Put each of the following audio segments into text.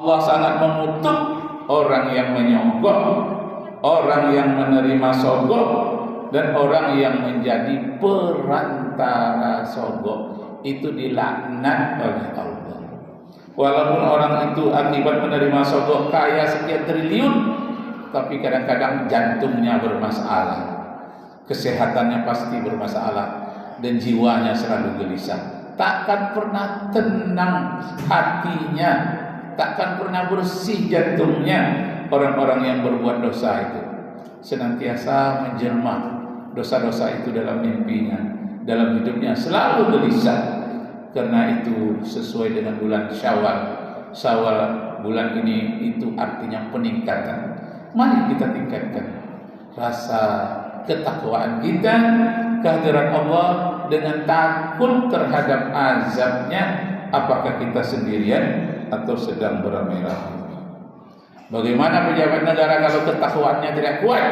Allah sangat mengutuk orang yang menyogok, orang yang menerima sogok, dan orang yang menjadi perantara sogok. Itu dilaknat oleh Allah. Walaupun orang itu akibat menerima sogok kaya sekian triliun, tapi kadang-kadang jantungnya bermasalah, kesehatannya pasti bermasalah, dan jiwanya selalu gelisah. Takkan pernah tenang hatinya, takkan pernah bersih jantungnya. Orang-orang yang berbuat dosa itu senantiasa menjelma dosa-dosa itu dalam mimpinya, dalam hidupnya selalu gelisah. Karena itu sesuai dengan bulan Syawal. Syawal bulan ini itu artinya peningkatan. Mari kita tingkatkan rasa ketakwaan kita, kehadiran Allah, dengan takut terhadap azabnya, apakah kita sendirian atau sedang beramai-ramai. Bagaimana pejabat negara kalau ketakwaannya tidak kuat?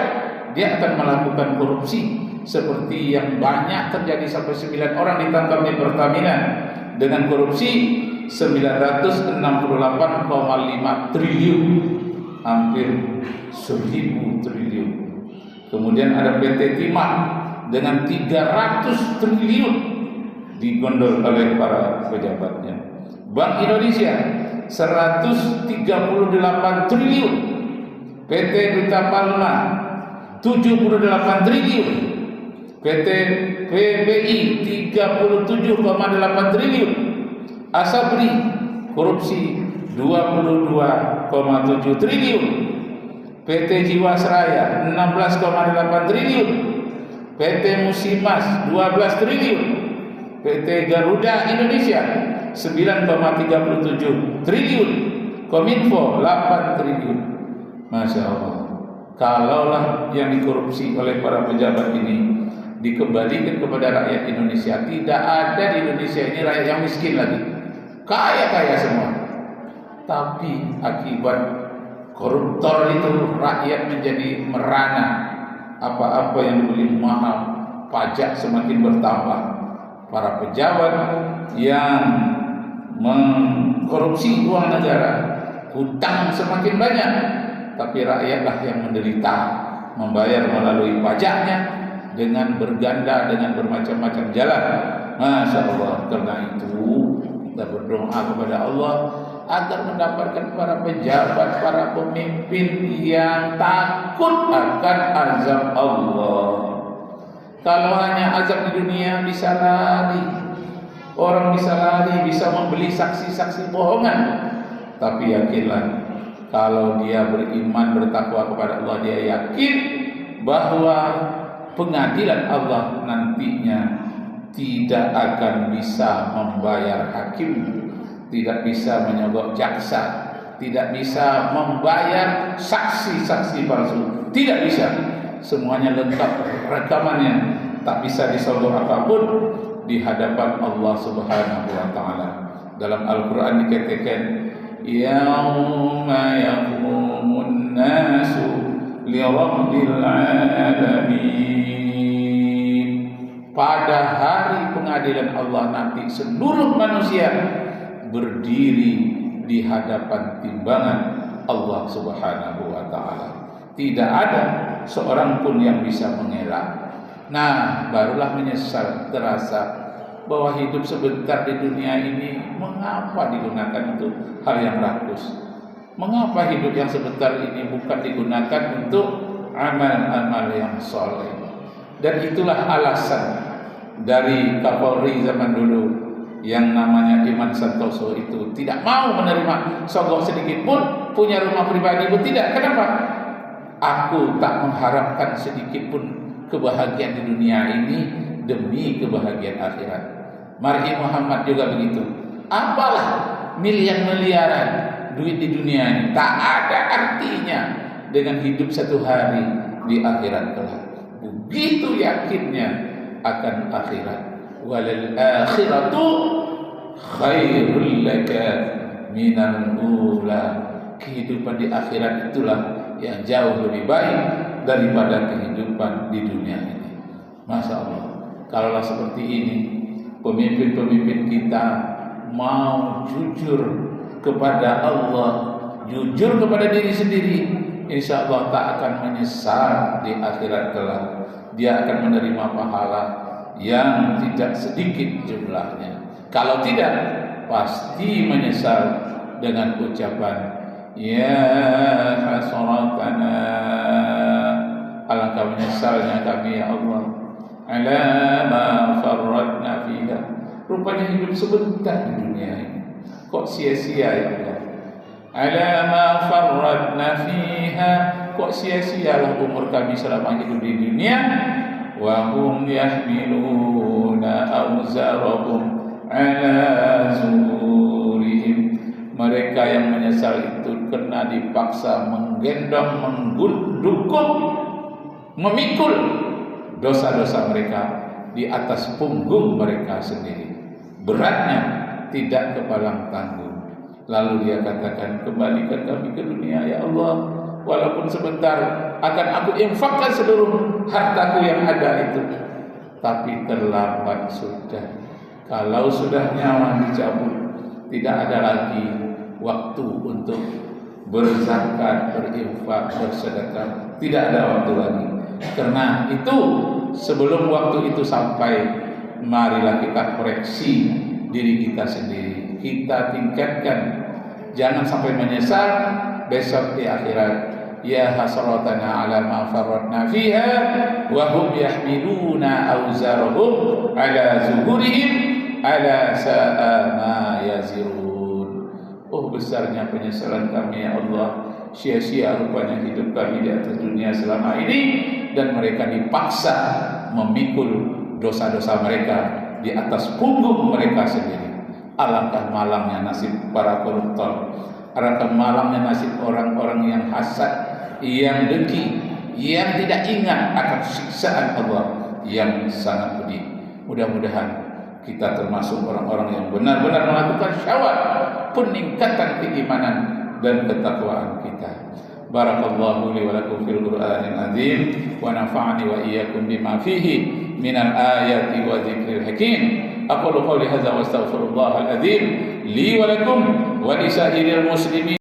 Dia akan melakukan korupsi, seperti yang banyak terjadi, sampai 9 orang ditangkap di Pertamina dengan korupsi 968,5 triliun, hampir 1000 triliun. Kemudian ada PT Timah dengan 300 triliun digondol oleh para pejabatnya. Bank Indonesia 138 triliun, PT Duta Palma 78 triliun, PT PBI 37,8 triliun, Asabri korupsi 22,7 triliun, PT Jiwasraya 16,8 triliun, PT Musimas 12 triliun, PT Garuda Indonesia 9,37 triliun, Kominfo 8 triliun. Masya Allah. Kalaulah yang dikorupsi oleh para pejabat ini dikembalikan kepada rakyat Indonesia, tidak ada di Indonesia ini rakyat yang miskin lagi, kaya-kaya semua. Tapi akibat koruptor itu rakyat menjadi merana, apa-apa yang dibeli mahal, pajak semakin bertambah. Para pejabat yang mengkorupsi uang negara, hutang semakin banyak, tapi rakyatlah yang menderita, membayar melalui pajaknya dengan berganda, dengan bermacam-macam jalan. Masya Allah. Karena itu kita berdoa kepada Allah agar mendapatkan para pejabat, para pemimpin yang takut akan azab Allah. Kalau hanya azab di dunia bisa lari, orang bisa lari, bisa membeli saksi-saksi bohongan. Tapi yakinlah, kalau dia beriman, bertakwa kepada Allah, dia yakin bahwa pengadilan Allah nantinya tidak akan bisa membayar hakim, tidak bisa menyogok jaksa, tidak bisa membayar saksi-saksi palsu, tidak bisa. Semuanya lengkap rekamannya, tak bisa disogok apapun di hadapan Allah Subhanahu wa taala. Dalam Al-Qur'an dikatakan, yauma yaqumun nasu lirabbil alamin. Pada hari pengadilan Allah nanti seluruh manusia berdiri di hadapan timbangan Allah Subhanahu wa taala. Tidak ada seorang pun yang bisa mengelak. Nah, barulah menyesal, terasa bahwa hidup sebentar di dunia ini, mengapa digunakan untuk hal yang rakus? Mengapa hidup yang sebentar ini bukan digunakan untuk amal-amal yang soleh? Dan itulah alasan dari Kapolri zaman dulu yang namanya Iman Santoso itu tidak mau menerima sogok sedikit pun, punya rumah pribadi pun tidak. Kenapa? Aku tak mengharapkan sedikit pun kebahagiaan di dunia ini demi kebahagiaan akhirat. Mar'i Muhammad juga begitu. Apalah miliar-miliaran duit di dunia ini, tak ada artinya dengan hidup satu hari di akhirat kelak. Begitu yakinnya akan akhirat. Walal akhiratu khairul laka minal ula. Kehidupan di akhirat itulah yang jauh lebih baik daripada kehidupan di dunia ini. Masya Allah. Kalaulah seperti ini, pemimpin-pemimpin kita mau jujur kepada Allah, jujur kepada diri sendiri, insya Allah tak akan menyesal di akhirat kelak. Dia akan menerima pahala yang tidak sedikit jumlahnya. Kalau tidak, pasti menyesal dengan ucapan ya hasratana, alangkah menyesalnya kami ya Allah, ala ma farratna fiha. Rupanya hidup sebentar di dunia ini, kok sia-sia ya Allah. Ala ma farratna fiha, kok sia-sialah umur kami selama hidup di dunia. Wa hum yahmiluna awzarahum ala zuhurihim, mereka yang menyesal itu kena dipaksa menggendong, menggundukung, memikul dosa-dosa mereka di atas punggung mereka sendiri. Beratnya tidak kepalang tanggung. Lalu dia katakan, kembalikan kami ke dunia ya Allah, walaupun sebentar akan aku infakkan seluruh hartaku yang ada itu. Tapi terlambat sudah. Kalau sudah nyawa dicabut, tidak ada lagi waktu untuk berzakat, berinfak, bersedekah. Tidak ada waktu lagi. Karena itu sebelum waktu itu sampai, marilah kita koreksi diri kita sendiri. Kita tingkatkan, jangan sampai menyesal besok di akhirat. Ya hasratana ala ma farratna fiha wa hum yahmiluna awzarahum ala zuhurihim ala sa'a ma yazirun. Oh, besarnya penyesalan kami ya Allah, sia-sia rupanya hidup kami di atas dunia selama ini, dan mereka dipaksa memikul dosa-dosa mereka di atas punggung mereka sendiri. Alangkah malangnya nasib para koruptor, alangkah malangnya nasib orang-orang yang hasad, yang dengki, yang tidak ingat akan siksaan Allah yang sangat pedih. Mudah-mudahan kita termasuk orang-orang yang benar-benar melakukan syawat peningkatan keimanan dan ketakwaan kita. Barakallahu li wa lakum fil Qur'anil azim wa nafa'ani wa iyyakum bima fihi minal ayati wa dzikril hakim. Aqulu qawli hadza wa astaghfirullahal azim li wa lakum wa li sa'iril muslimin.